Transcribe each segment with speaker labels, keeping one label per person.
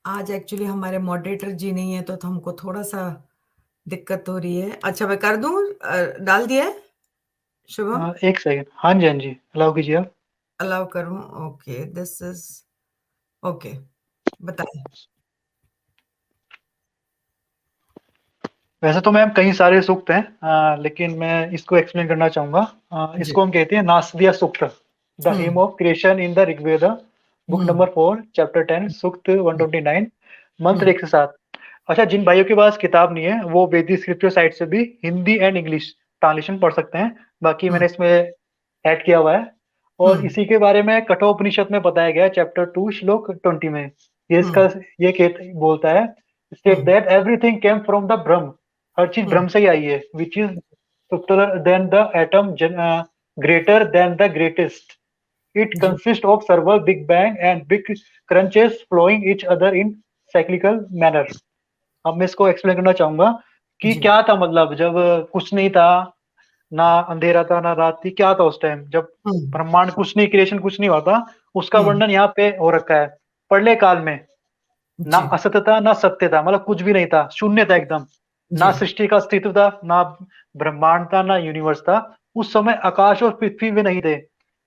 Speaker 1: आज एक्चुअली हमारे मॉडरेटर जी नहीं है तो हमको थोड़ा-सा दिक्कत हो रही है। अच्छा मैं कर दूँ डाल दिया है? शुभम?
Speaker 2: एक सेकंड, हाँ जी, हाँ जी, अलाउ कीजिए आप।
Speaker 1: अलाउ करूँ? ओके, दिस इज़ ओके, बताएँ।
Speaker 2: वैसे तो मैम कई सारे सूक्त हैं, लेकिन मैं इसको एक्सप्लेन करना चाहूँगा।
Speaker 1: जी।
Speaker 2: इसको हम कहते हैं Nasadiya Sukta, the
Speaker 1: uh,
Speaker 2: hymn of creation in the Rigveda, book
Speaker 1: uh,
Speaker 2: number 4, chapter 10, sukta
Speaker 1: uh,
Speaker 2: 129, mantra
Speaker 1: हुँ,
Speaker 2: 1 से 7। अच्छा, जिन भाइयों के पास किताब नहीं है, वो वैदिक स्क्रिप्चर साइट से भी हिंदी एंड इंग्लिश ट्रांसलेशन पढ़ सकते हैं। बाकी
Speaker 1: हुँ,
Speaker 2: मैंने इसमें ऐड किया हुआ है।
Speaker 1: हुँ,
Speaker 2: और इसी के बारे में कठोपनिषद में बताया गया है, चैप्टर 2 श्लोक 20 में। ये
Speaker 1: हुँ,
Speaker 2: इसका ये बोलता है,
Speaker 1: uh,
Speaker 2: state that everything came from the Brahman. हर चीज
Speaker 1: हुँ,
Speaker 2: ब्रह्म से ही आई है, which is subtler than the atom, greater than the greatest. It
Speaker 1: जी,
Speaker 2: consists of several big bang and big crunches flowing each other in cyclical manner. अब मैं इसको एक्सप्लेन करना चाहूंगा कि
Speaker 1: जी,
Speaker 2: क्या था, मतलब जब कुछ नहीं था, ना अंधेरा था ना रात थी, क्या था उस टाइम जब
Speaker 1: हुँ,
Speaker 2: ब्रह्मांड कुछ नहीं, क्रिएशन कुछ नहीं हुआ था। उसका
Speaker 1: हुँ,
Speaker 2: वर्णन यहाँ पे हो रखा है। प्रलय काल में ना
Speaker 1: जी,
Speaker 2: असत्य था ना सत्य था, मतलब कुछ भी नहीं था, शून्य था एकदम।
Speaker 1: जी,
Speaker 2: ना सृष्टि का अस्तित्व था, ना ब्रह्मांड था, ना यूनिवर्स था। उस समय आकाश और पृथ्वी भी नहीं थे।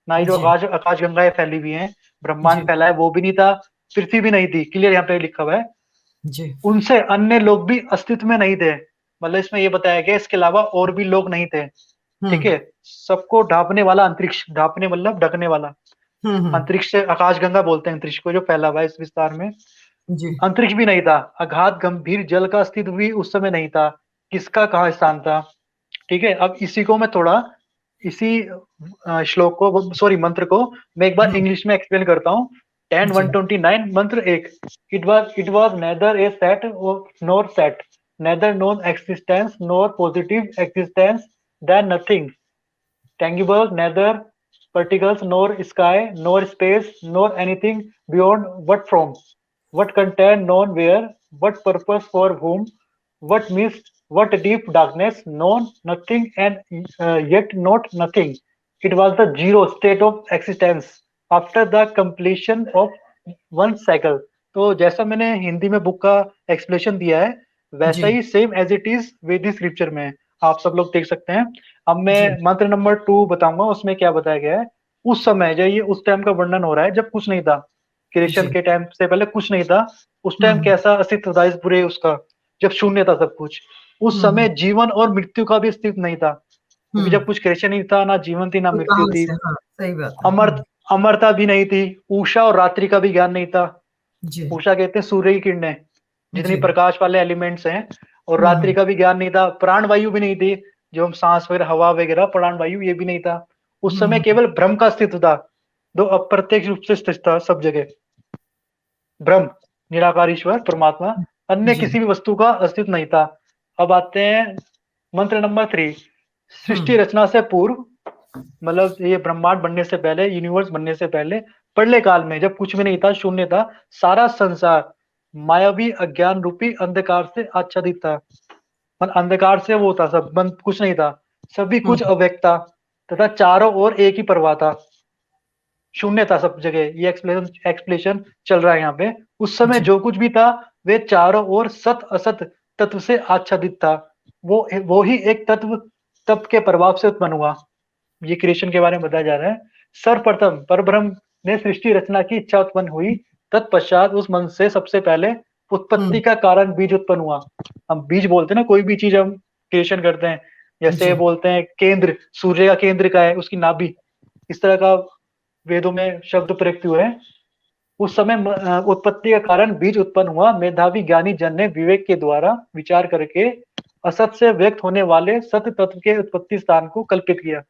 Speaker 2: ना ही जो
Speaker 1: जी,
Speaker 2: आकाश गंगाएं फैली हुई हैं, ब्रह्मांड
Speaker 1: जी,
Speaker 2: फैला है, वो भी नहीं था। पृथ्वी भी नहीं थी, क्लियर यहाँ पे लिखा हुआ है।
Speaker 1: जी,
Speaker 2: उनसे अन्य लोग भी अस्तित्व में नहीं थे, मतलब इसमें ये बताया गया इसके अलावा और भी लोग नहीं थे।
Speaker 1: हुँ,
Speaker 2: ठीक है। सबको ढांपने वाला अंतरिक्ष, ढांपने मतलब ढकने वाला।
Speaker 1: हुँ, हुँ,
Speaker 2: अंतरिक्ष से आकाश गंगा बोलते हैं अंतरिक्ष को, जो फैला हुआ है इस विस्तार में।
Speaker 1: जी,
Speaker 2: अंतरिक्ष भी नहीं था। अगाध गंभीर जल का अस्तित्व भी उस समय नहीं था। किसका कहाँ स्थान था? ठीक है। अब इसी को मैं थोड़ा, इसी श्लोक को, सॉरी मंत्र को मैं एक बार
Speaker 1: हुँ,
Speaker 2: इंग्लिश में एक्सप्लेन करता हूँ। 10
Speaker 1: जी,
Speaker 2: 129 मंत्र 1। It was neither a set nor set, neither non existence nor positive existence, then nothing tangible, neither particles nor sky nor space nor anything beyond, what contained, known where, what purpose, for whom, what mist, what deep darkness, known nothing and yet not nothing. It was the zero state of existence after the completion of one cycle. तो जैसा मैंने हिंदी में book का explanation दिया है, वैसा
Speaker 1: जी,
Speaker 2: ही same as it is Vedic scripture में है। आप सब लोग देख सकते हैं। अब मैं
Speaker 1: जी,
Speaker 2: मंत्र नंबर 2 बताऊंगा, उसमें क्या बताया गया है। उस समय जो ये उस टाइम का वर्णन हो रहा है जब कुछ नहीं था, क्रिएशन
Speaker 1: जी,
Speaker 2: के टाइम से पहले कुछ नहीं था। उस टाइम
Speaker 1: हुँ,
Speaker 2: कैसा अस्तित्व था इस पूरे उसका, जब शून्य था सब कुछ। उस
Speaker 1: हुँ,
Speaker 2: समय
Speaker 1: हुँ,
Speaker 2: जीवन और मृत्यु का भी अस्तित्व नहीं था, क्योंकि
Speaker 1: हुँ,
Speaker 2: जब कुछ क्रिएशन नहीं था, ना जीवन थी ना
Speaker 1: तो
Speaker 2: मृत्यु
Speaker 1: कहाँ
Speaker 2: थी।
Speaker 1: से हाँ, सही बात है।
Speaker 2: अमर अमरता भी नहीं थी। उषा और रात्रि का भी ज्ञान नहीं था।
Speaker 1: जी,
Speaker 2: उषा कहते हैं सूर्य की किरणें, जितनी
Speaker 1: जी,
Speaker 2: प्रकाश वाले एलिमेंट्स हैं। और
Speaker 1: हुँ,
Speaker 2: रात्रि
Speaker 1: हुँ,
Speaker 2: का भी ज्ञान नहीं था। प्राण वायु भी नहीं थी, जो हम सांस वगैरह, हवा वगैरह, प्राण वायु ये भी नहीं था। उस
Speaker 1: हुँ,
Speaker 2: समय
Speaker 1: हुँ,
Speaker 2: केवल ब्रह्म का अस्तित्व था, जो अप्रत्यक्ष रूप से स्थित था सब जगह। ब्रह्म, निराकार ईश्वर परमात्मा, अन्य
Speaker 1: जी,
Speaker 2: किसी भी वस्तु का अस्तित्व नहीं था। अब आते हैं मंत्र नंबर 3।
Speaker 1: हुँ,
Speaker 2: सृष्टि रचना से पूर्व, मतलब ये ब्रह्मांड बनने से पहले, यूनिवर्स बनने से पहले, प्रलय काल में जब कुछ भी नहीं था, शून्य था, सारा संसार मायावी अज्ञान रूपी अंधकार से आच्छादित था। मतलब अंधकार से वो था, सब बंद, कुछ नहीं था। सभी
Speaker 1: हुँ,
Speaker 2: कुछ अव्यक्त था, तथा चारों ओर एक ही प्रवाह था। शून्य था सब जगह। ये एक्सप्लेनेशन एक्सप्लेनेशन चल रहा है यहाँ पे। उस समय
Speaker 1: जी,
Speaker 2: जो कुछ भी था, वे चारों ओर सत असत तत्व से आच्छादित था। वो ही एक तत्व तप के प्रभाव से उत्पन्न हुआ। ये क्रिएशन के बारे में बताया जा रहा है। सर्वप्रथम परब्रह्म ने सृष्टि रचना की इच्छा उत्पन्न हुई। तत्पश्चात उस मन से सबसे पहले
Speaker 1: हुँ,
Speaker 2: उत्पत्ति का कारण बीज उत्पन्न हुआ। हम बीज बोलते हैं ना, कोई भी चीज हम क्रिएशन करते हैं। जैसे
Speaker 1: जी,
Speaker 2: बोलते हैं केंद्र, सूर्य का केंद्र का है, उसकी नाभि। इस तरह का वेदों में शब्द प्रयुक्त हुए हैं। उस समय उत्पत्ति का कारण बीज उत्पन्न हुआ। मेधावी ज्ञानी जन ने विवेक के द्वारा विचार करके असत से व्यक्त होने वाले सत्य तत्व के उत्पत्ति स्थान को कल्पित किया।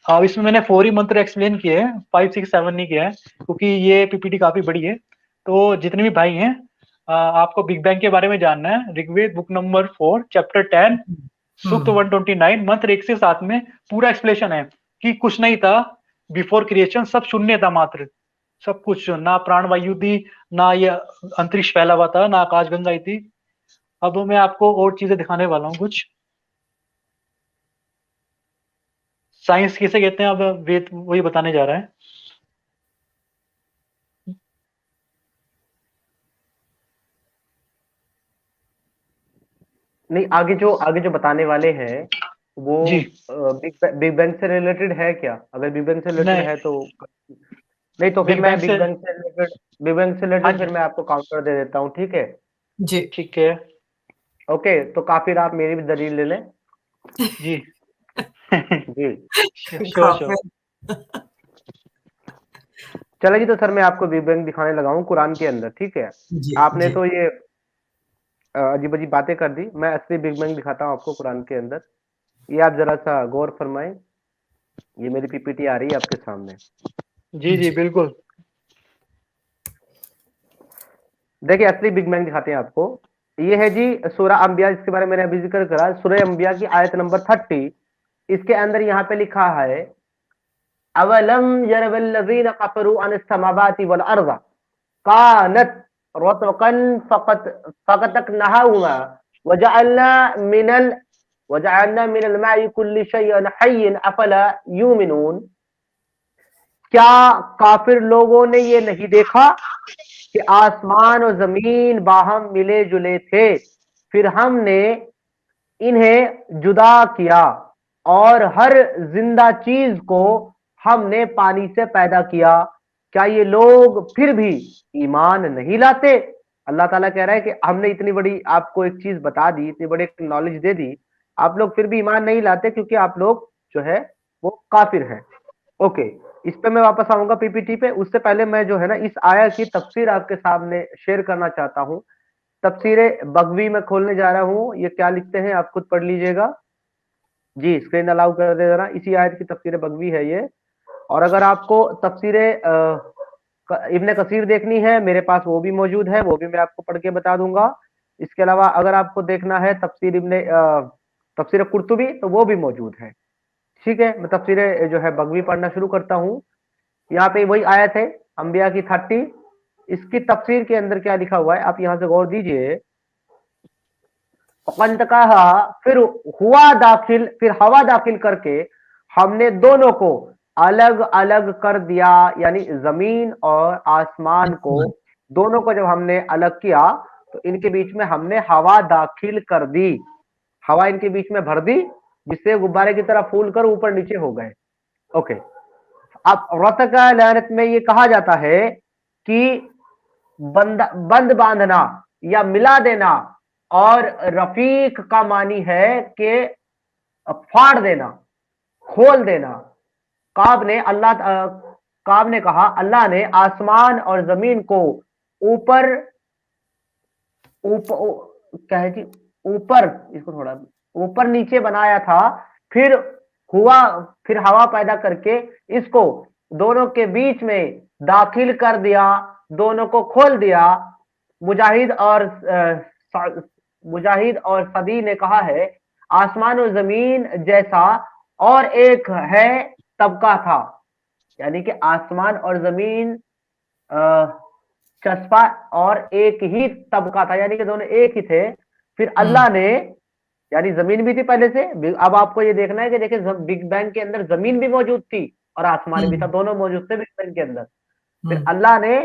Speaker 2: अब इसमें मैंने 4 ही मंत्र एक्सप्लेन किए हैं, 5 6 7 नहीं किया है, क्योंकि ये पीपीटी काफी बड़ी है। तो जितने भी भाई हैं, आपको बिग बैंग के बारे में जानना है, Rigveda book number 4 chapter 10 sukta
Speaker 1: uh,
Speaker 2: 129 मंत्र 1 से 7 में पूरा एक्सप्लेनेशन है कि कुछ नहीं था बिफोर क्रिएशन, सब शून्य था मात्र। सब कुछ, ना प्राण वायु थी, ना ये अंतरिक्ष फैला हुआ था, ना आकाश गंगा थी। अब मैं आपको और चीजें दिखाने वाला हूँ कुछ। साइंस किसे कहते हैं, अब वेद वही बताने जा रहा है।
Speaker 3: नहीं, आगे जो बताने वाले हैं वो
Speaker 2: जी
Speaker 3: बिग बैंग से रिलेटेड है क्या? अगर बिग बैंग से रिलेटेड
Speaker 2: नहीं,
Speaker 3: है तो नहीं, तो फिर
Speaker 2: बिग
Speaker 3: मैं
Speaker 2: बैंग से,
Speaker 3: बिग बैंग से
Speaker 2: हाँ
Speaker 3: रिलेटेड
Speaker 2: जी,
Speaker 3: फिर मैं आपको काउंटर दे देता हूँ, ठीक है?
Speaker 1: जी।
Speaker 2: ठीक है
Speaker 3: ओके, तो काफिर आप मेरी भी दलील ले लें।
Speaker 2: जी।
Speaker 3: जी,
Speaker 2: श्योर श्योर।
Speaker 1: काफिर।
Speaker 3: चलेगी तो सर मैं आपको बिग बैंग दिखाने लगा हूँ कुरान के अंदर, ठीक है?
Speaker 1: जी
Speaker 3: आपने
Speaker 1: जी।
Speaker 3: तो ये अजीब अजीब बातें कर दी, मैं असली बिग बैंग दिखाता हूँ आपको कुरान के अंदर। ये आप जरा सा गौर फरमाएं, ये मेरी पीपीटी आ रही है आपके सामने।
Speaker 2: जी जी
Speaker 1: जी
Speaker 2: बिल्कुल।
Speaker 3: देखिए असली बिग बैंग दिखाते हैं आपको। ये है जी सूरह अंबिया, जिसके बारे में मैंने अभी जिक्र करा, सूरह अंबिया की आयत नंबर 30। इसके अंदर यहाँ पे लिखा है, अवलम यरवल्लज़ीन कफरू अनिस समावाति वल अर्ज़ कानत रतक़न फ़क़तकनहुमा वजअलना मिनल माइ कुल्लि शैइन हय्यिन अफ़ला युमिनून। क्या काफिर लोगों ने ये नहीं देखा कि आसमान और जमीन बाहम मिले जुले थे, फिर हमने इन्हें जुदा किया और हर जिंदा चीज को हमने पानी से पैदा किया, क्या ये लोग फिर भी ईमान नहीं लाते? अल्लाह ताला कह रहा है कि हमने इतनी बड़ी आपको एक चीज बता दी, इतनी बड़ी नॉलेज दे दी, आप लोग फिर भी ईमान नहीं लाते क्योंकि आप लोग जो है वो काफिर हैं। ओके, इस पे मैं वापस आऊंगा पीपीटी पे। उससे पहले मैं जो है ना इस आया की तफसीर आपके सामने शेयर करना चाहता हूँ। तफसीरे बगवी में खोलने जा रहा हूँ, ये क्या लिखते हैं आप खुद पढ़ लीजिएगा। जी, स्क्रीन अलाउ कर दे जरा, इसी आयत की तफसीर बगवी है ये। और अगर आपको तफसीरे इब्ने कसीर देखनी है, मेरे पास वो भी मौजूद है, वो भी मैं आपको पढ़ के बता दूंगा। इसके अलावा अगर आपको देखना है तफसीर कुर्तुबी, तो वो भी मौजूद है, ठीक है? मैं तफसीर जो है बगवी पढ़ना शुरू करता हूँ। यहाँ पे वही आयत है अंबिया की 30। इसकी तफसीर के अंदर क्या लिखा हुआ है आप यहाँ से गौर दीजिए। कहा, फिर फिर हवा दाखिल करके हमने दोनों को अलग अलग कर दिया, यानी जमीन और आसमान को, दोनों को जब हमने अलग किया तो इनके बीच में हमने हवा दाखिल कर दी, हवा इनके बीच में भर दी, जिससे गुब्बारे की तरह फूल कर ऊपर नीचे हो गए। ओके, अब व्रत का लानत में ये कहा जाता है कि बंद बांधना या मिला देना, और रफीक का मानी है कि फाड़ देना, खोल देना। काब ने कहा अल्लाह ने आसमान और जमीन को ऊपर ऊपर क्या है जी, ऊपर, इसको थोड़ा ऊपर नीचे बनाया था, फिर हुआ फिर हवा पैदा करके इसको दोनों के बीच में दाखिल कर दिया, दोनों को खोल दिया। मुजाहिद और मुजाहिद और सदी ने कहा है, आसमान और जमीन जैसा और एक है तबका था, यानी कि आसमान और जमीन चस्पा और एक ही तबका था, यानी कि दोनों एक ही थे। फिर अल्लाह ने, यानी जमीन भी थी पहले से, अब आपको ये देखना है कि देखिए बिग बैंग के अंदर जमीन भी मौजूद थी और आसमान भी था, दोनों मौजूद थे बिग बैंग के अंदर। फिर अल्लाह ने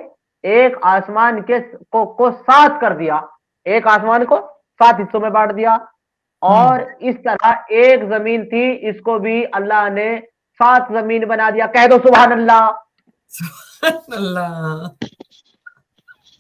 Speaker 3: एक आसमान को 7 कर दिया, एक आसमान को 7 हिस्सों में बांट दिया, और इस तरह एक जमीन थी, इसको भी अल्लाह ने 7 जमीन बना दिया। कह दो सुभान अल्लाह।
Speaker 1: अल्लाह।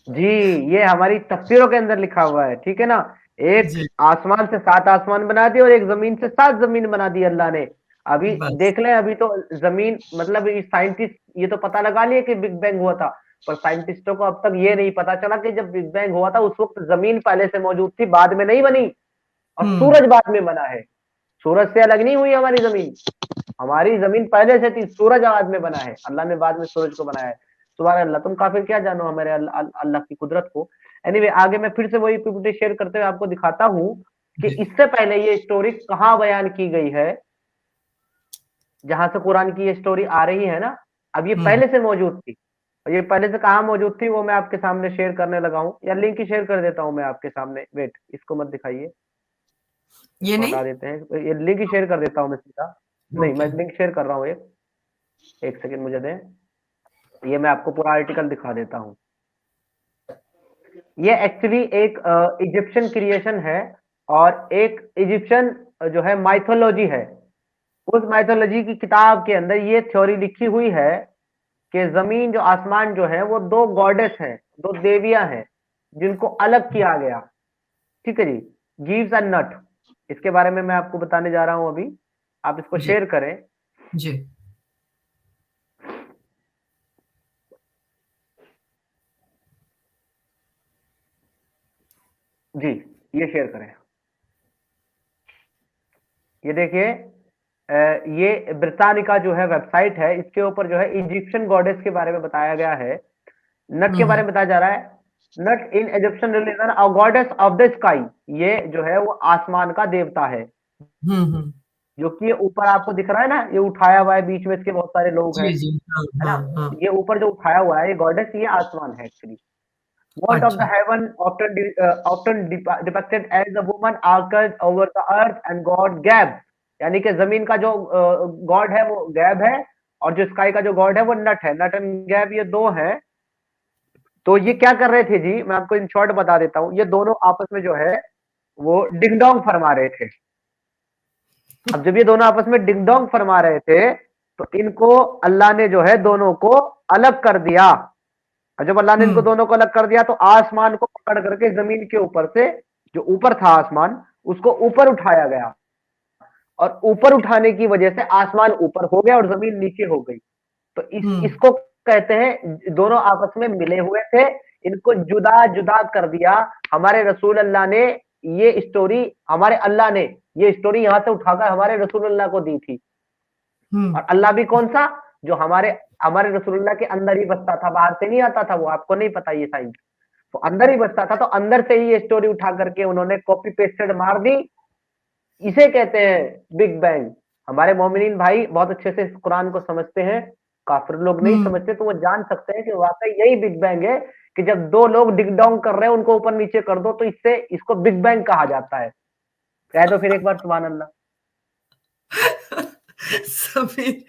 Speaker 3: जी, ये हमारी तफसीरों के अंदर लिखा हुआ है, ठीक है ना? एक
Speaker 1: जी
Speaker 3: आसमान से 7 आसमान बना दिए और एक जमीन से 7 जमीन बना दी अल्लाह ने। अभी
Speaker 1: बस।
Speaker 3: देख लें, अभी तो जमीन मतलब साइंटिस्ट ये तो पता लगा लिए कि बिग बैंग हुआ था, पर साइंटिस्टों को अब तक ये नहीं पता चला कि जब बिग बैंग हुआ था उस वक्त जमीन पहले से मौजूद थी, बाद में नहीं बनी, और सूरज बाद में बना है। सूरज से अलग नहीं हुई हमारी जमीन, हमारी जमीन पहले से थी, सूरज बाद में बना है, अल्लाह ने बाद में सूरज को बनाया है। सुभान अल्लाह, तुम काफिर क्या जानो हमारे अल्लाह की कुदरत को। एनीवे, आगे मैं फिर से वही पीपीटी शेयर करते हुए आपको दिखाता हूँ कि इससे पहले ये स्टोरी कहाँ बयान की गई है, जहां से कुरान की ये स्टोरी आ रही है ना, अब ये पहले से मौजूद थी, और ये पहले से कहाँ मौजूद थी वो मैं आपके सामने शेयर करने लगा हूँ, या लिंक ही शेयर कर देता हूँ मैं आपके सामने। वेट, इसको मत दिखाइए,
Speaker 1: ये
Speaker 3: इसको
Speaker 1: नहीं।
Speaker 3: हटा देते हैं, ये लिंक ही शेयर कर देता हूँ मैं सीधा। नहीं, मैं
Speaker 1: ओके।
Speaker 3: लिंक शेयर कर रहा हूँ, एक सेकंड मुझे दें, ये मैं आपको पूरा आर्टिकल दिखा देता हूँ। ये एक्चुअली एक इजिप्शियन क्रिएशन है, और एक इजिप्शियन जो है माइथोलॉजी है, उस माइथोलॉजी की किताब के अंदर ये थ्योरी लिखी हुई है कि जमीन जो आसमान जो है वो दो गॉडेस हैं, दो देवियां हैं जिनको अलग किया गया। ठीक है जी, गिव्स एंड नट, इसके बारे में मैं आपको बताने जा रहा हूं अभी, आप इसको
Speaker 1: जी
Speaker 3: शेयर करें।
Speaker 1: जी
Speaker 3: जी, ये शेयर करें। ये देखिए, ये ब्रिटानिका जो है वेबसाइट है, इसके ऊपर जो है इजिप्शियन गॉडेस के बारे में बताया गया है। नट के बारे में बताया जा रहा है, Nut in Egyptian religion a goddess of the sky, ये जो है वो आसमान का देवता है।
Speaker 1: हम्म।
Speaker 3: जो कि ये ऊपर आपको दिख रहा है ना, ये उठाया हुआ है, बीच में इसके बहुत सारे लोग हैं,
Speaker 1: जी जी, हाँ
Speaker 3: है ना।
Speaker 1: हाँ हाँ।
Speaker 3: ये ऊपर जो उठाया हुआ है ये गॉडेस, ये आसमान है एक्चुअली। What of the
Speaker 1: अच्छा।
Speaker 3: heaven often depicted as a woman arched over the earth and God Gab, यानी कि जमीन का जो गॉड है वो गैब है, और जो स्काई का जो गॉड है वो नट है। नट एंड गैब ये दो हैं। तो ये क्या कर रहे थे जी, मैं आपको इन शॉर्ट बता देता हूँ। ये दोनों आपस में जो है वो डिंग डोंग फरमा रहे थे। अब जब ये दोनों आपस में डिंग डोंग फरमा रहे थे तो इनको अल्लाह ने जो है दोनों को अलग कर दिया। और जब अल्लाह ने इनको दोनों को अलग कर दिया तो आसमान को पकड़ करके जमीन के ऊपर से, जो ऊपर था आसमान, उसको ऊपर उठाया गया, और ऊपर उठाने की वजह से आसमान ऊपर हो गया और जमीन नीचे हो गई। तो इसको कहते हैं दोनों आपस में मिले हुए थे, इनको जुदा जुदा कर दिया। हमारे रसूल अल्लाह ने ये स्टोरी, हमारे अल्लाह ने ये स्टोरी यहां से उठाकर हमारे रसूल अल्लाह को दी थी। और अल्लाह भी कौन सा, जो हमारे हमारे रसूलुल्लाह के अंदर ही बसता था, बाहर से नहीं आता था। वो आपको नहीं पता ये साइंस, तो अंदर ही बसता था, तो अंदर से ही ये स्टोरी उठा करके उन्होंने कॉपी पेस्टेड मार दी। इसे कहते हैं बिग बैंग। हमारे मोमिनीन भाई बहुत अच्छे से इस कुरान को समझते हैं, काफिर लोग नहीं समझते, तो वो जान सकते हैं कि वाकई यही बिग बैंग है कि जब दो लोग डिग डोंग कर रहे हैं उनको ऊपर नीचे कर दो, तो इससे इसको बिग बैंग कहा जाता है। कह दो फिर एक बार सुभान अल्लाह।
Speaker 1: समीर,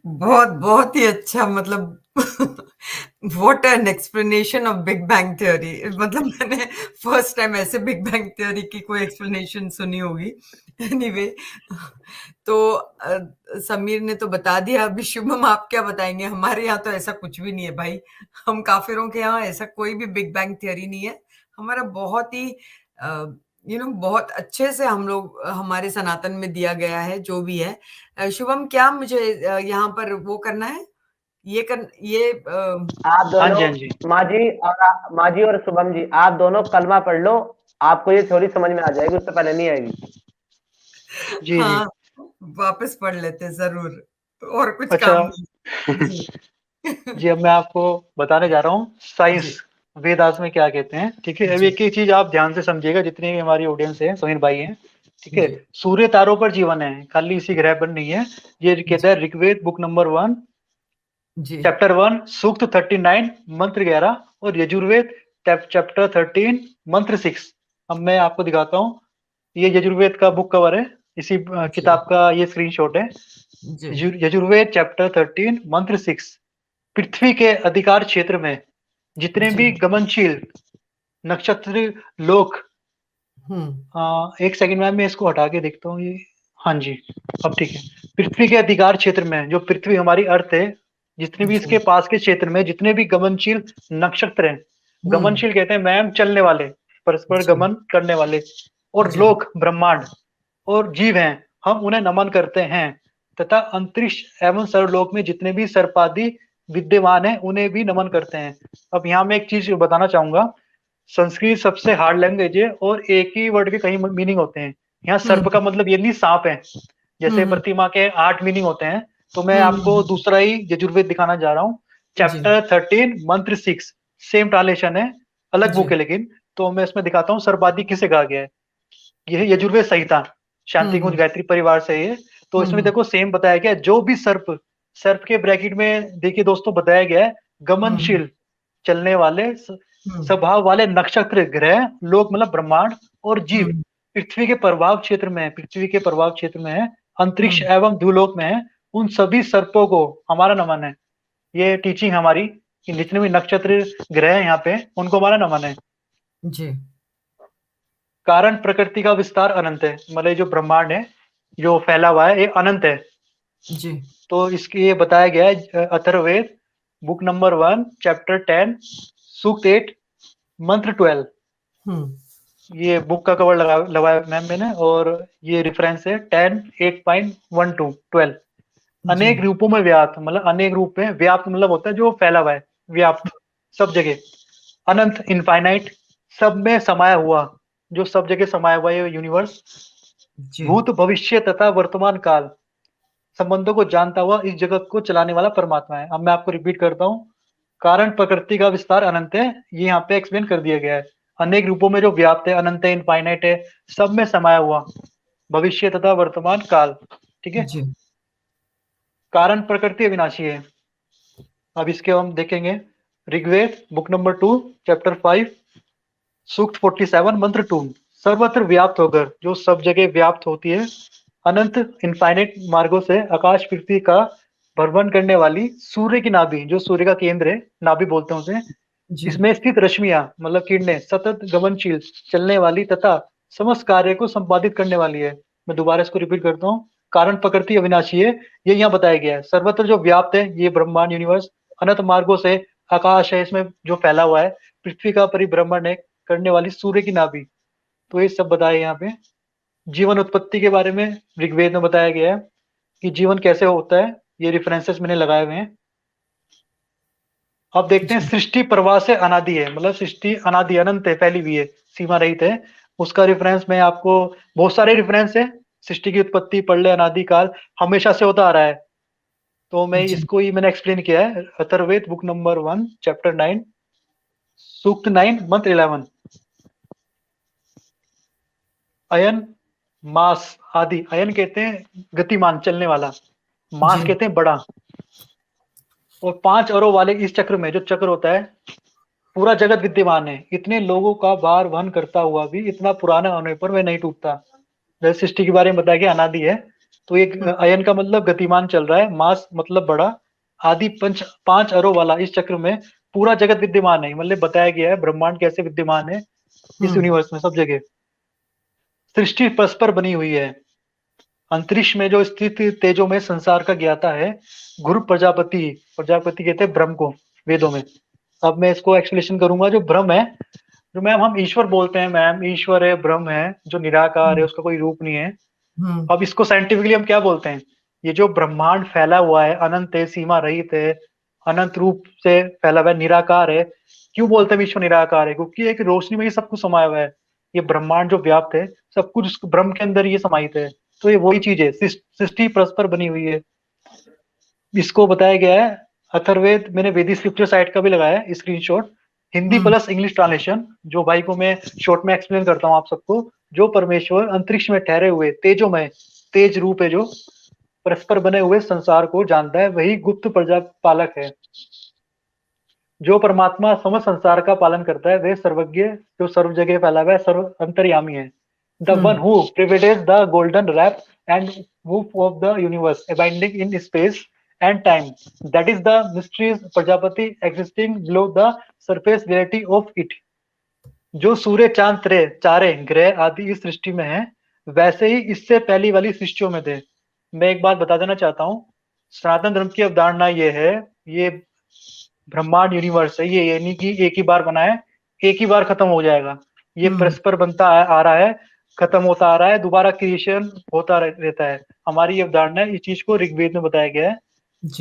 Speaker 1: बहुत बहुत ही अच्छा, मतलब what an explanation of big bang theory. मतलब मैंने फर्स्ट टाइम ऐसे बिग बैंग थ्योरी की कोई एक्सप्लेनेशन सुनी होगी। एनीवे, तो समीर ने तो बता दिया। अभी शुभम आप क्या बताएंगे? हमारे यहाँ तो ऐसा कुछ भी नहीं है भाई, हम काफिरों के यहाँ ऐसा कोई भी बिग बैंग थ्योरी नहीं है। हमारा बहुत ही बहुत अच्छे से हम लोग, हमारे सनातन में दिया गया है जो भी है। शुभम, क्या मुझे यहाँ पर वो करना है,
Speaker 3: आप
Speaker 2: हाँ जी, हाँ
Speaker 3: दोनों
Speaker 2: जी।
Speaker 3: माजी और शुभम जी, आप दोनों कलमा पढ़ लो, आपको ये थ्योरी समझ में आ जाएगी, उससे पहले नहीं आएगी।
Speaker 2: जी जी।
Speaker 1: हाँ, वापस पढ़ लेते जरूर, और कुछ
Speaker 2: अच्छा।
Speaker 1: काम नहीं। जी
Speaker 2: जी, अब मैं आपको बताने जा रहा हूँ साइंस
Speaker 1: जी
Speaker 2: वेदास में क्या कहते हैं। ठीक है, अब
Speaker 1: जी
Speaker 2: एक ही चीज आप ध्यान से समझिएगा, जितनी भी हमारी ऑडियंस है, समीर भाई हैं। ठीक है,
Speaker 1: जी
Speaker 2: सूर्य तारों पर जीवन है, खाली इसी ग्रह पर नहीं है। ये कहता है ऋग्वेद बुक नंबर 1
Speaker 1: जी
Speaker 2: चैप्टर 1 सूक्त 39 मंत्र 11, और यजुर्वेद चैप्टर 13 मंत्र 6। अब मैं आपको दिखाता हूँ, ये यजुर्वेद का बुक कवर है, इसी किताब का ये स्क्रीनशॉट है।
Speaker 1: जी
Speaker 2: यजुर्वेद चैप्टर 13 मंत्र 6, पृथ्वी के अधिकार क्षेत्र में जितने
Speaker 1: जी
Speaker 2: भी गमनशील नक्षत्र लोक, एक सेकंड में मैं इसको हटा के देखता हूँ ये। हाँ जी, अब ठीक है। पृथ्वी के अधिकार क्षेत्र में, जो पृथ्वी हमारी अर्थ है, जितने भी इसके पास के क्षेत्र में जितने भी गमनशील नक्षत्र हैं, गमनशील कहते हैं मैम चलने वाले, परस्पर
Speaker 1: जी
Speaker 2: गमन करने वाले, और
Speaker 1: जी
Speaker 2: लोक ब्रह्मांड और जीव हैं, हम उन्हें नमन करते हैं। तथा अंतरिक्ष एवं सर्वलोक में जितने भी सर्पादि विद्यमान हैं उन्हें भी नमन करते हैं। अब यहाँ मैं एक चीज बताना चाहूंगा, संस्कृत सबसे हार्ड लैंग्वेज है और एक ही वर्ड के कई मीनिंग होते हैं। यहाँ सर्प का मतलब ये नहीं सांप है, जैसे प्रतिमा के 8 मीनिंग होते हैं। तो मैं आपको दूसरा ही यजुर्वेद दिखाना जा रहा हूँ, चैप्टर 13 मंत्र 6, सेम ट्रांसलेशन है, अलग बुक है लेकिन। तो मैं इसमें दिखाता हूँ सर्पादि किसे कहा गया है। यह यजुर्वेद संहिता शांति कुंज गायत्री परिवार से है। तो इसमें देखो सेम बताया गया है, जो भी सर्प, सर्प के ब्रैकेट में देखिए दोस्तों बताया गया है, गमनशील चलने वाले स्वभाव वाले नक्षत्र ग्रह लोक मतलब ब्रह्मांड और जीव पृथ्वी के प्रभाव क्षेत्र में है, पृथ्वी के प्रभाव क्षेत्र में है, अंतरिक्ष एवं द्युलोक में है, उन सभी सर्पों को हमारा नमन है। ये टीचिंग हमारी कि जितने भी नक्षत्र ग्रह हैं यहाँ पे उनको हमारा नमन है।
Speaker 1: जी
Speaker 2: कारण प्रकृति का विस्तार अनंत है, मतलब जो ब्रह्मांड है जो फैला हुआ है ये अनंत है।
Speaker 1: जी।
Speaker 2: तो इसके ये बताया गया है अथर्ववेद बुक नंबर 1 चैप्टर 10 सूक्त 8 मंत्र 12। ये बुक का कवर लगाया मैम मैंने, और ये रेफरेंस है 10:8.12 12। अनेक रूपों में व्याप्त, मतलब अनेक रूप में व्याप्त मतलब होता है जो फैला हुआ है, व्याप्त सब जगह। अनंत इनफाइनाइट सब में समाया हुआ, जो सब जगह समाया हुआ है यूनिवर्स। भूत भविष्य तथा वर्तमान काल संबंधों को जानता हुआ इस जगत को चलाने वाला परमात्मा है। अब मैं आपको रिपीट करता हूँ, कारण प्रकृति का विस्तार अनंत है, ये यहाँ पे एक्सप्लेन कर दिया गया है। अनेक रूपों में जो व्याप्त है, अनंत है, इनफाइनाइट है, सब में समाया हुआ, भविष्य तथा वर्तमान काल, ठीक है। कारण प्रकृति अविनाशी है। अब इसके हम देखेंगे ऋग्वेद बुक नंबर 2 चैप्टर 5 सूक्त 47 मंत्र 2। सर्वत्र व्याप्त होकर, जो सब जगह व्याप्त होती है, अनंत इनफाइनाइट मार्गों से आकाश पृथ्वी का भ्रमण करने वाली सूर्य की नाभि, जो सूर्य का केंद्र है, नाभि बोलते हैं उसे, इसमें स्थित रश्मियां मतलब किरणें सतत गमनशील चलने वाली तथा समस्त कार्य को संपादित करने वाली है। मैं दोबारा इसको रिपीट करता हूँ, कारण प्रकृति अविनाशी है, ये यहाँ बताया गया है। सर्वत्र जो व्याप्त है, ये ब्रह्मांड यूनिवर्स, अनंत मार्गों से आकाश है, इसमें जो फैला हुआ है, पृथ्वी का परिभ्रमण है करने वाली सूर्य की नाभि, तो ये सब बताया यहाँ पे। जीवन उत्पत्ति के बारे में ऋग्वेद में बताया गया है कि जीवन कैसे होता है, ये रेफरेंसेस मैंने लगाए हुए हैं। अब देखते हैं सृष्टि प्रवाह से अनादि है, मतलब सृष्टि अनादि अनंत है, फैली हुई है, सीमा रहित है। उसका रेफरेंस में आपको बहुत सारे रेफरेंस है। सृष्टि की उत्पत्ति प्रलय अनादि काल हमेशा से होता आ रहा है, तो मैं इसको ही मैंने एक्सप्लेन किया है। अथर्ववेद बुक नंबर 1 चैप्टर 9 सूक्त 9 मंत्र 11। अयन मास आदि, अयन कहते हैं गतिमान चलने वाला, मास कहते हैं बड़ा, और 5 अरों वाले इस चक्र में, जो चक्र होता है, पूरा जगत विद्यमान है। इतने लोगों का भार वहन करता हुआ भी इतना पुराना होने पर वह नहीं टूटता। जैसे सृष्टि के बारे में बताया गया अनादि है, तो एक अयन का मतलब गतिमान चल रहा है, मास मतलब बड़ा, आदि 5 अरों वाला इस चक्र में पूरा जगत विद्यमान है। मतलब बताया गया है ब्रह्मांड कैसे विद्यमान है इस यूनिवर्स में, सब जगह सृष्टि परस्पर बनी हुई है। अंतरिक्ष में जो स्थित तेजों में संसार का ज्ञाता है गुरु प्रजापति, प्रजापति कहते हैं ब्रह्म को वेदों में। अब मैं इसको एक्सप्लेनेशन करूंगा। जो ब्रह्म है, जो मैम हम ईश्वर बोलते हैं, मैम ईश्वर है, ब्रह्म है, जो निराकार है, उसका कोई रूप नहीं है। अब इसको साइंटिफिकली हम क्या बोलते हैं, ये जो ब्रह्मांड फैला हुआ है, अनंत है, सीमा रहित है, अनंत रूप से फैला हुआ है, निराकार है। क्यों बोलते हैं ईश्वर निराकार है? क्योंकि एक रोशनी में ही सब कुछ समाया हुआ है। ये ब्रह्मांड जो व्याप्त है, सब कुछ उस ब्रह्म के अंदर ये समाहित है। तो ये वही चीज है, सृष्टि परस्पर बनी हुई है। इसको बताया गया है अथर्ववेद, मैंने वेदिक स्क्रिप्चर साइट का भी लगाया है screenshot, Hindi plus English translation, जो भाई को मैं शॉर्ट में एक्सप्लेन करता हूँ आप सबको। जो परमेश्वर अंतरिक्ष में ठहरे हुए तेजोमय, तेज रूप है, जो परस्पर बने हुए संसार को जानता है, वही गुप्त प्रजापालक है। जो परमात्मा समस्त संसार का पालन करता है, वह सर्वज्ञ, जो सर्व जगह फैला हुआ है, सर्व अंतर्यामी है। The one who pervades the golden warp and woof of the universe, abiding in space and time. That is the mysteries Prajapati existing below the surface reality of it. जो सूर्य चांद चारे ग्रह आदि इस सृष्टि में है, वैसे ही इससे पहली वाली सृष्टियों में थे। मैं एक बात बता देना चाहता हूँ, सनातन धर्म की अवधारणा ये है, ये ब्रह्मांड यूनिवर्स है, ये नहीं कि एक ही बार बना है, एक ही बार खत्म हो जाएगा। ये परस्पर बनता आ रहा है, खत्म होता आ रहा है, दोबारा क्रिएशन होता रहता है। हमारी ये अवधारणा है, इस चीज को ऋग्वेद में बताया गया है,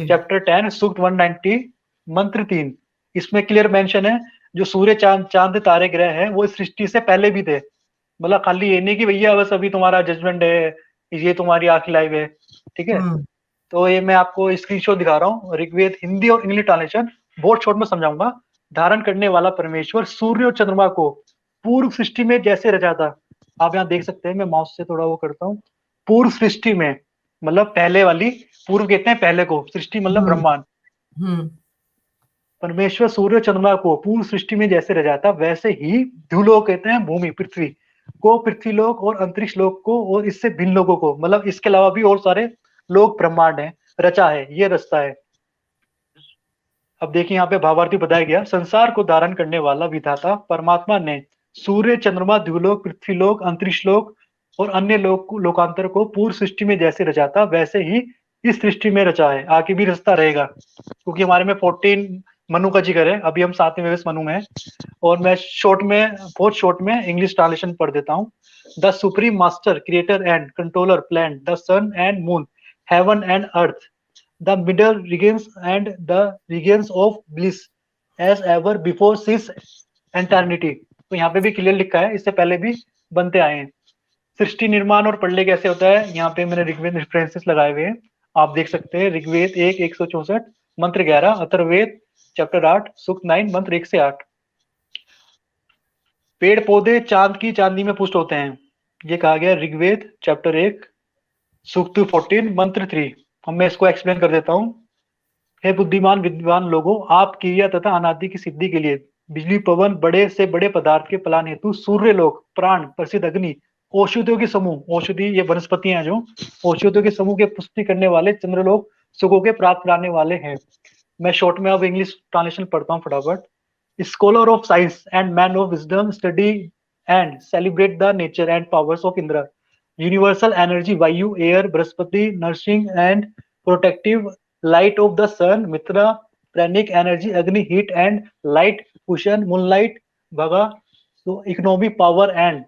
Speaker 2: चैप्टर 10 सूक्त 190 मंत्र 3। इसमें क्लियर मेंशन है, जो सूर्य चांद तारे ग्रह हैं, वो इस सृष्टि से पहले भी थे। मतलब खाली ये नहीं कि भैया बस अभी तुम्हारा जजमेंट है, ये तुम्हारी आखिरी लाइव है, ठीक है। तो ये मैं आपको स्क्रीनशॉट दिखा रहा हूँ, ऋग्वेद हिंदी और इंग्लिश ट्रांसलेशन, बहुत शॉर्ट में समझाऊंगा। धारण करने वाला परमेश्वर सूर्य और चंद्रमा को पूर्व सृष्टि में जैसे रचा था, आप यहाँ देख सकते हैं, मैं माउस से थोड़ा वो करता हूँ। पूर्व सृष्टि में मतलब पहले वाली, पूर्व कहते हैं पहले को, सृष्टि मतलब ब्रह्मांड। परमेश्वर सूर्य चंद्रमा को पूर्व सृष्टि में जैसे रचाता, वैसे ही ध्रुलोक कहते हैं भूमि पृथ्वी को, पृथ्वीलोक और अंतरिक्ष लोक को, और इससे भिन्न लोगों को, मतलब इसके अलावा भी और सारे लोक ब्रह्मांड है, रचा है, ये रचता है। अब देखिए यहाँ पे भावार्थी बताया गया, संसार को धारण करने वाला विधाता परमात्मा ने सूर्य, चंद्रमा, द्युलोक, पृथ्वीलोक, अंतरिक्ष लोक और अन्य लोकांतर को पूर्व सृष्टि में जैसे रचा था वैसे ही इस सृष्टि में रचा है, आगे भी रचता रहेगा। क्योंकि हमारे में 14 मनु का जिक्र है, अभी हम 7वें वेश मनु में हैं। और मैं बहुत शॉर्ट में इंग्लिश ट्रांसलेशन पढ़ देता हूँ। The supreme master, creator and controller plan the sun and moon, heaven and earth, the middle regions and the regions of bliss as ever before since eternity। तो यहाँ पे भी क्लियर लिखा है, इससे पहले भी बनते आए हैं। सृष्टि निर्माण और प्रलय कैसे होता है, यहाँ पे मैंने ऋग्वेद रेफरेंसेस लगाए हुए हैं, आप देख सकते हैं। ऋग्वेद 1:164, मंत्र 11, अथर्ववेद चैप्टर 8, सूक्त 9, मंत्र 1 से 8। पेड़ पौधे चांद की चांदी में पुष्ट होते हैं, ये कहा गया ऋग्वेद चैप्टर 1, सूक्त 14, मंत्र 3। अब मैं इसको एक्सप्लेन कर देता हूँ। हे बुद्धिमान विद्वान लोगों, आप क्रिया तथा अनादि की सिद्धि के लिए बिजली, पवन, बड़े से बड़े पदार्थ के पलायन हेतु सूर्य लोक, प्राण, प्रसिद्ध अग्नि, औषधियों के समूह, औषधि ये वनस्पतियां जो औषधियों के समूह के पुष्टि करने वाले चंद्रलोक सुखों के प्राप्त कराने वाले हैं। मैं शॉर्ट में अब इंग्लिश ट्रांसलेशन पढ़ता हूँ फटाफट। Scholar of science and man of wisdom study and celebrate the nature and powers of Indra, universal energy Vayu, air, Brihaspati, nursing and protective light of the sun, mitra, pranic energy, agni, heat and light, cushion, moonlight, bhaga, so economy, power and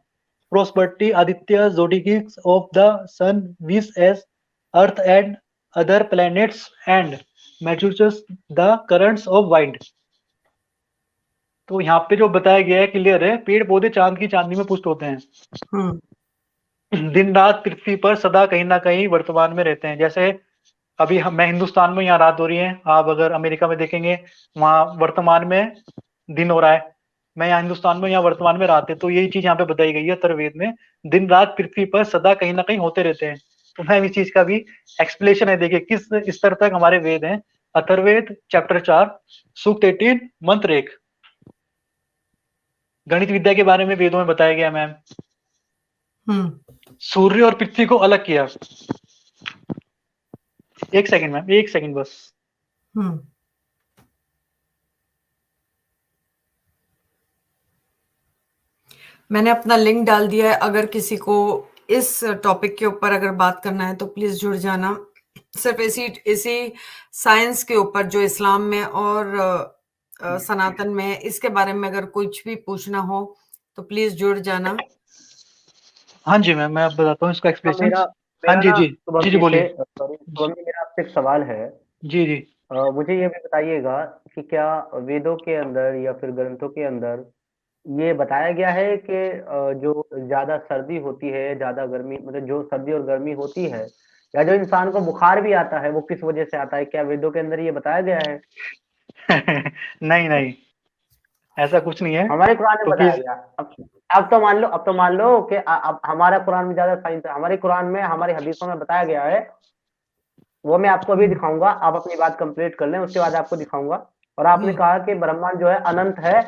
Speaker 2: prosperity, aditya, zodiacs of the sun, which as earth and other planets and measures the currents of wind। तो यहाँ पे जो बताया गया है clear है, पेड़ पौधे चांद की चांदी में पुष्ट होते हैं, दिन रात पृथ्वी पर सदा कहीं ना कहीं वर्तमान में रहते हैं। जैसे अभी मैं हिंदुस्तान में, यहाँ रात हो रही है, आप अगर अमेरिका में देखेंगे वहां वर्तमान में दिन हो रहा है, मैं यहाँ हिंदुस्तान में, यहाँ वर्तमान में रात है। तो यही चीज यहाँ पे बताई गई है अथर्ववेद में, दिन रात पृथ्वी पर सदा कहीं ना कहीं होते रहते हैं। तो मैं इस चीज का भी एक्सप्लेनेशन है, देखिए किस स्तर तक हमारे वेद हैं। अथर्ववेद चैप्टर 4, सूक्त 18, मंत्र 1। गणित विद्या के बारे में वेदों में बताया गया मैम। सूर्य और पृथ्वी को अलग किया। एक सेकंड मैम, एक सेकंड बस।
Speaker 1: मैंने अपना लिंक डाल दिया है, अगर किसी को इस टॉपिक के ऊपर अगर बात करना है तो प्लीज जुड़ जाना। सिर्फ इसी साइंस के ऊपर जो इस्लाम में और सनातन में, इसके बारे में अगर कुछ भी पूछना हो तो प्लीज जुड़ जाना।
Speaker 2: हाँ जी मैम, मैं अब बताता हूँ इसका एक्सप्लेनेशन। हाँ जी
Speaker 3: मेरा
Speaker 2: जी जी जी बोलिए।
Speaker 3: मेरा आपसे एक सवाल है।
Speaker 2: जी जी।
Speaker 3: मुझे ये भी बताइएगा कि क्या वेदों के अंदर या फिर ग्रंथों के अंदर ये बताया गया है कि जो ज्यादा सर्दी होती है, ज्यादा गर्मी, मतलब जो सर्दी और गर्मी होती है, या जो इंसान को बुखार भी आता है वो किस वजह से आता है, क्या वेदों के अंदर ये बताया गया है?
Speaker 2: नहीं नहीं, ऐसा कुछ नहीं है।
Speaker 3: हमारे कुरान में बताया गया। अब तो मान लो कि अब हमारा कुरान में ज्यादा साइंस है, हमारे कुरान में, हमारी हदीसों में बताया गया है, वो मैं आपको अभी दिखाऊंगा। आप अपनी बात कंप्लीट कर लें, उसके बाद आपको दिखाऊंगा। और आपने कहा कि ब्रह्मांड जो है अनंत है,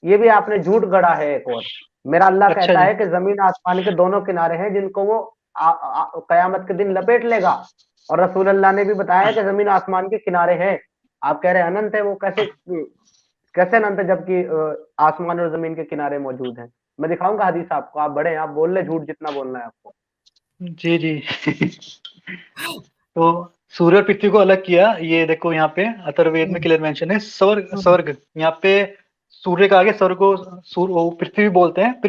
Speaker 3: ये भी आपने झूठ गढ़ा है एक और। मेरा अल्लाह
Speaker 2: अच्छा
Speaker 3: कहता
Speaker 2: जी।
Speaker 3: है कि जमीन आसमान के दोनों किनारे हैं जिनको वो कयामत के दिन लपेट लेगा। और रसूल अल्लाह ने भी बताया कि जमीन आसमान के किनारे हैं। आप कह रहे हैं अनंत है, वो कैसे अनंत है जबकि आसमान और जमीन के किनारे मौजूद हैं? मैं दिखाऊंगा हदीस आपको, आप बड़े हैं, आप बोल ले झूठ जितना बोलना है आपको।
Speaker 2: जी जी। तो सूर्य और पृथ्वी को अलग किया, ये देखो यहाँ पे अथर्ववेद में क्लियर मेंशन है। स्वर्ग यहाँ पे सूर्य का आगे स्वर्ग को पृथ्वी बोलते हैं।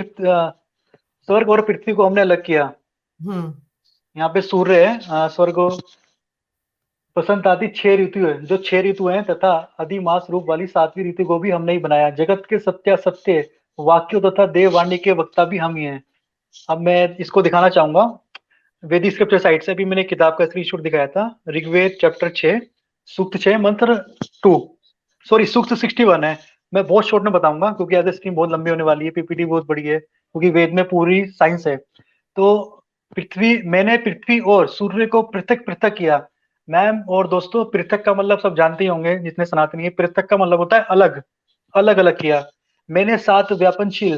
Speaker 2: स्वर्ग और पृथ्वी को हमने अलग किया। यहाँ पे सूर्य है, स्वर्ग बसंत आदि 6 ऋतु है, जो 6 ऋतु हैं तथा अधिमास रूप वाली 7वीं ऋतु को भी हमने ही बनाया। जगत के सत्य वाक्यों तथा देववाणी के वक्ता भी हम ही हैं। अब मैं इसको दिखाना चाहूंगा वेदिक स्क्रिप्चर साइट से। अभी मैंने किताब का स्क्रीनशॉट दिखाया था। ऋग्वेद चैप्टर 6, सूक्त 6, मंत्र 2, सॉरी सूक्त 61 है। मैं बहुत शॉर्ट में बताऊंगा क्योंकि आज स्क्रीन बहुत लंबी होने वाली है, पीपीटी बहुत बड़ी है, क्योंकि वेद में पूरी साइंस है। तो मैंने पृथ्वी और सूर्य को पृथक पृथक किया। मैम और दोस्तों, पृथक का मतलब सब जानते ही होंगे जितने सनातनी है। पृथक का मतलब होता है अलग, अलग अलग किया। मैंने 7 व्यापनशील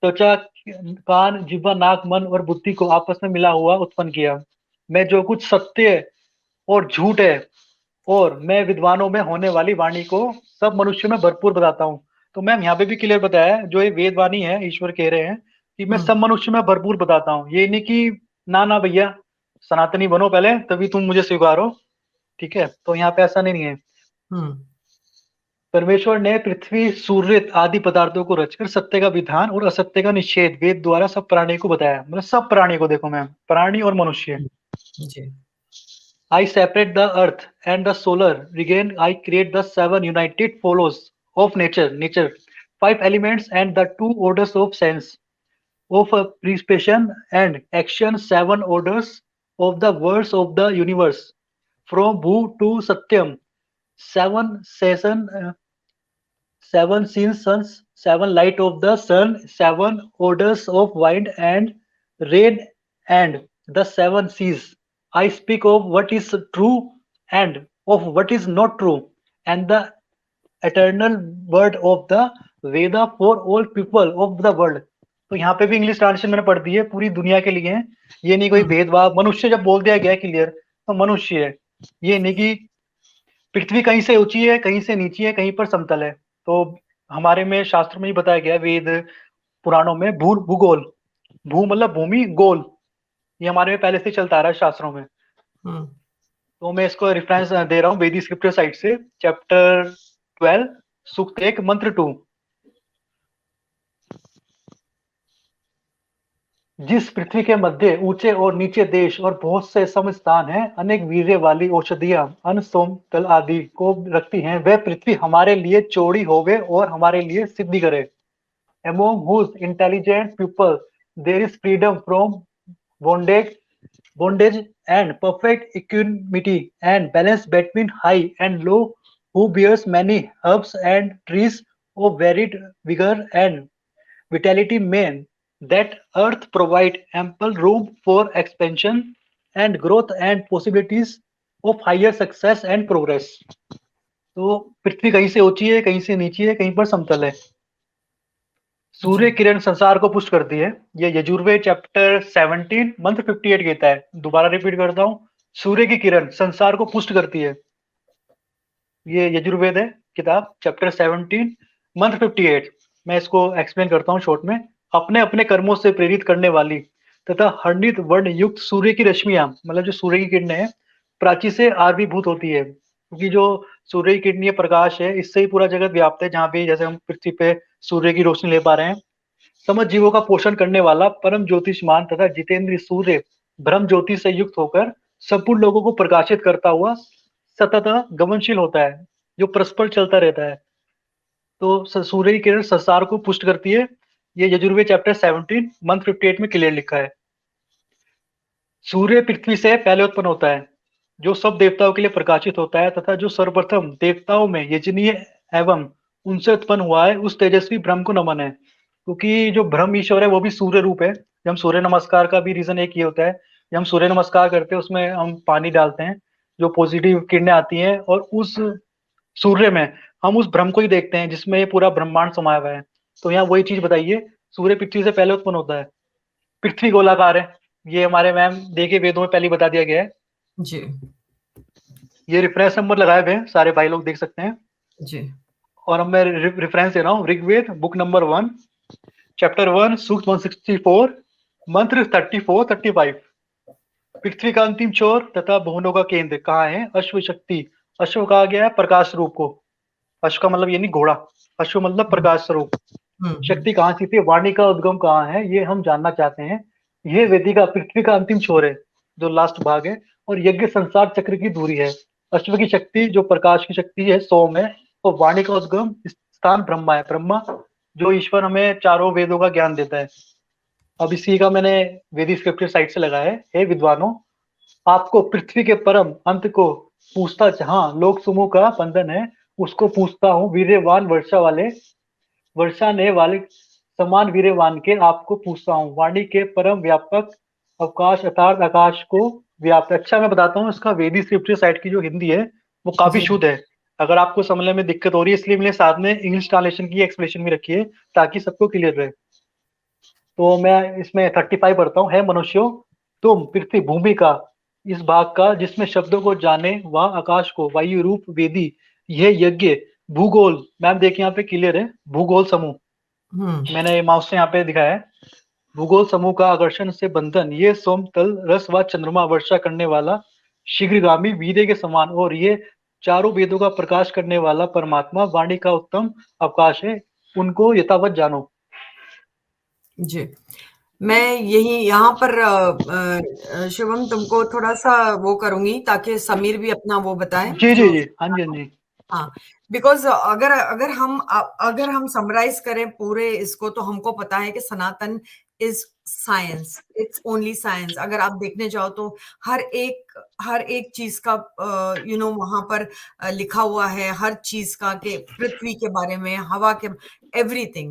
Speaker 2: त्वचा, कान, जिह्वा, नाक, मन और बुद्धि को आपस में मिला हुआ उत्पन्न किया। मैं जो कुछ सत्य और झूठ है और मैं विद्वानों में होने वाली वाणी को सब मनुष्यों में भरपूर बताता हूँ। तो मैम यहाँ पे भी क्लियर बताया है, जो ये वेदवाणी है, ईश्वर कह रहे हैं कि मैं सब मनुष्य में भरपूर बताता हूँ। ये नहीं कि ना भैया सनातनी बनो पहले तभी तुम मुझे स्वीकारो, ठीक है। तो यहाँ पे ऐसा नहीं है। परमेश्वर ने पृथ्वी, सूर्य आदि पदार्थों को रचकर सत्य का विधान और असत्य का निषेध वेद द्वारा सब प्राणी को बताया। मतलब सब प्राणी को, देखो मैम, प्राणी और मनुष्य।
Speaker 1: जी
Speaker 2: I separate the earth and the solar. Again, I create the seven united follows of nature, five elements and the two orders of sense, of precipitation and action, seven orders of the worlds of the universe, from Bhu to Satyam, seven scenes, suns, seven light of the sun, seven orders of wind and rain, and the seven seas. I speak of what is true and of what is not true, and the eternal word of the Veda for all people of the world. तो यहाँ पे भी English translation मैंने पढ़ दी है, पूरी दुनिया के लिए है। ये नहीं कोई भेदभाव, मनुष्य जब बोल दिया गया क्लियर तो मनुष्य है। ये नहीं कि पृथ्वी कहीं से ऊंची है, कहीं से नीची है, कहीं पर समतल है। तो हमारे में शास्त्र में ही बताया गया, वेद पुराणों में, भूगोल, भू मतलब भूमि, गोल, ये हमारे में पहले से चलता आ रहा है शास्त्रों में। तो मैं इसको रेफरेंस दे रहा हूँ वेदिक स्क्रिप्चर साइट से, चैप्टर 12 सूक्त 1 मंत्र 2। जिस पृथ्वी के मध्य ऊंचे और नीचे देश और बहुत से समस्थान हैं, अनेक वीर्य वाली औषधियां, अन्न, सोमतल आदि को रखती हैं, वह पृथ्वी हमारे लिए चौड़ी होवे और हमारे लिए सिद्धि करे। Among whose intelligent people there is freedom from bondage and perfect equanimity and balance between high and low, who bears many herbs and trees of varied vigor and vitality, man that earth provide ample room for expansion and growth and possibilities of higher success and progress। तो पृथ्वी कहीं से ऊंची है, कहीं से नीची है, कहीं पर समतल है। सूर्य किरण संसार को पुष्ट करती है। ये यजुर्वेद चैप्टर 17 मंत्र 58 कहता है। दोबारा रिपीट करता हूँ, सूर्य की किरण संसार को पुष्ट करती है। ये यजुर्वेद है किताब, चैप्टर 17 मंत्र 58। मैं इसको एक्सप्लेन करता हूँ शॉर्ट में। अपने अपने कर्मों से प्रेरित करने वाली तथा हंडित वर्ण युक्त सूर्य की रश्मियां, मतलब जो सूर्य की किरणें हैं, प्राची से आविर्भूत होती है। क्योंकि जो सूर्य की किरणीय प्रकाश है, इससे ही पूरा जगत व्याप्त है। जहाँ पे जैसे हम पृथ्वी पे सूर्य की रोशनी ले पा रहे हैं। समझ जीवों का पोषण करने वाला परम ज्योतिषमान तथा जितेंद्र सूर्य ब्रह्म ज्योति से युक्त होकर संपूर्ण लोगों को प्रकाशित करता हुआ सतत गमनशील होता है, जो परस्पर चलता रहता है। तो सूर्य की किरण संसार को पुष्ट करती है। ये यजुर्वेद चैप्टर 17 मंत्र 58 में क्लियर लिखा है। सूर्य पृथ्वी से पहले उत्पन्न होता है, जो सब देवताओं के लिए प्रकाशित होता है तथा जो सर्वप्रथम देवताओं में यजनीय एवं उनसे उत्पन्न हुआ है, उस तेजस्वी ब्रह्म को नमन है। क्योंकि जो ब्रह्म ईश्वर है वो भी सूर्य रूप है। जब हम सूर्य नमस्कार का भी रीजन एक ये होता है, जब हम सूर्य नमस्कार करते हैं उसमें हम पानी डालते हैं, जो पॉजिटिव किरणें आती हैं, और उस सूर्य में हम उस ब्रह्म को ही देखते हैं जिसमें ये पूरा ब्रह्मांड समाया हुआ है। तो यहाँ वही चीज बताइए, सूर्य पृथ्वी से पहले उत्पन्न होता है। पृथ्वी गोलाकार है, ये हमारे मैम देखिए वेदों में पहले बता दिया गया है
Speaker 1: जी।
Speaker 2: ये रेफरेंस नंबर लगाए हुए हैं, सारे भाई लोग देख सकते हैं
Speaker 1: जी।
Speaker 2: और अब मैं रेफरेंस दे रहा हूँ। ऋग्वेद बुक नंबर 1 चैप्टर 1 सूक्त 164 मंत्र 34-35। पृथ्वी का अंतिम छोर तथा भुवनों का केंद्र कहाँ है? अश्व शक्ति। अश्व कहा गया है प्रकाश रूप को। अश्व का मतलब ये नहीं घोड़ा, अश्व मतलब प्रकाश स्वरूप। शक्ति कहाँ से थी? वाणी का उद्गम कहाँ है, ये हम जानना चाहते हैं। ये वेदिका पृथ्वी का अंतिम छोर है, जो लास्ट भाग है, और यज्ञ संसार चक्र की दूरी है। अश्व की शक्ति जो प्रकाश की शक्ति है, सोम है, और वाणी का उद्गम स्थान ब्रह्मा है। ब्रह्मा जो ईश्वर हमें चारों वेदों का ज्ञान देता है। अब इसी का मैंने वेदिक स्क्रिप्चर साइट से लगाया है। हे विद्वानों, आपको पृथ्वी के परम अंत को पूछता, जहाँ लोक समूह का बंधन है, उसको पूछता हूँ। वीर्यवान वर्षाने वाले समान वीर्यवान के आपको पूछता हूँ। वाणी के परम व्यापक अवकाश अर्थात आकाश को व्याप्त। अच्छा मैं बताता हूँ, इसका वेदिक स्क्रिप्चर साइट की जो हिंदी है वो काफी शुद्ध है। अगर आपको समझने में दिक्कत हो रही है, इसलिए मैंने साथ में इंग्लिश ट्रांसलेशन की एक्सप्लेनेशन भी रखी है ताकि सबको क्लियर रहे। तो मैं इसमें 35 पढ़ता हूँ। है मनुष्यों, तुम पृथ्वी भूमि का इस भाग का जिसमें शब्दों को जाने, वह आकाश को वायु रूप वेदी, यह यज्ञ भूगोल, मैम देखिए यहाँ पे क्लियर है, भूगोल समूह,
Speaker 1: हम्म
Speaker 2: मैंने माउस से यहाँ पे दिखाया है। भूगोल समूह का आकर्षण से बंधन, ये सोमतल रस व चंद्रमा वर्षा करने वाला शीघ्रगामी वीर्य के समान, और ये चारों वेदों का प्रकाश करने वाला परमात्मा वाणी का उत्तम अवकाश है, उनको यथावत जानो।
Speaker 1: जी, मैं यही यहाँ पर शिवम तुमको थोड़ा सा वो करूंगी ताकि समीर भी अपना वो बताए
Speaker 2: जी जी
Speaker 1: जो
Speaker 2: जी, हाँ जी हाँ जी।
Speaker 1: हाँ, बिकॉज अगर हम समराइज करें पूरे इसको तो हमको पता है कि Sanatan is science, it's only science. अगर आप देखने जाओ तो हर एक चीज का वहां पर लिखा हुआ है, हर चीज का, कि पृथ्वी के बारे में, हवा के, एवरीथिंग।